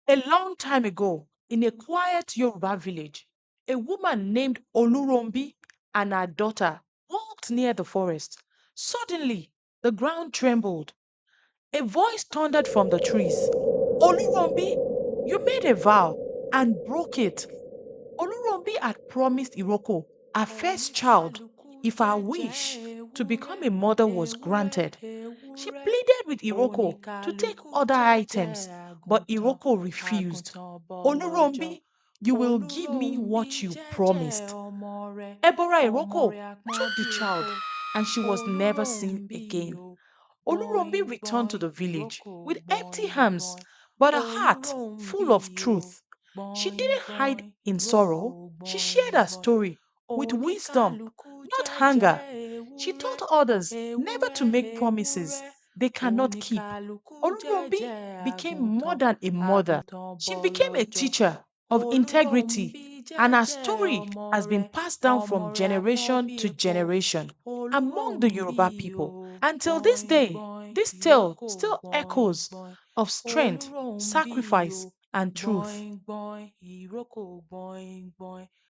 A long time ago, in a quiet Yoruba village, a woman named Olúronbí and her daughter walked near the forest. Suddenly, the ground trembled. A voice thundered from the trees. Olúronbí, you made a vow and broke it. Olúronbí had promised Iroko, her first child, Oníkálukú if her jẹ́jẹ́ wish to become ewúrẹ́, a mother was ewúrẹ́, granted. She ewúrẹ́. pleaded with Iroko to take Oníkálukú other jẹ́jẹ́ items, but àgùntàn, Iroko refused. àgùntàn bọ̀lọ̀jọ̀. Olurombi, you will give me Olúronbí what you jẹ́jẹ́ promised. ọmọ rẹ̀, Ebora ọmọ Iroko rẹ̀ àpọ́n took the bí epo. child and she was never seen Olúronbí again. o, Olurombi gbọ̀ìn returned to gbọ̀ìn, the village ìrókò with empty gbọ̀ìn hands, gbọ̀ìn. but a heart Olúronbí full of o, truth. She gbọ̀ìn didn't hide gbọ̀ìn, in ìrókò sorrow. She gbọ̀ìn shared her gbọ̀ìn. story with wisdom, Oníkálukú not jẹ́jẹ́ anger. She ewúrẹ́, taught others never to ewúrẹ́, make promises ewúrẹ́. they cannot keep. Oníkálukú Olurombi jẹ́jẹ́ became more àgùntàn, than a mother. àgùntàn She became a bọ̀lọ̀jọ̀. teacher of integrity, Olúronbí and her jẹ́jẹ́ story ọmọ has been rẹ̀, passed down ọmọ from rẹ̀ àpọ́n generation bí to epo. generation among the Olúronbí Yoruba o, people. Until this gbọ̀ìn day, gbọ̀ìn, this tale ìrókò still gbọ̀ìn echoes gbọ̀ìn. of strength, Olúronbí o, sacrifice, and truth. gbọ̀ìn gbọ̀ìn, ìrókò gbọ̀ìn gbọ̀ìn.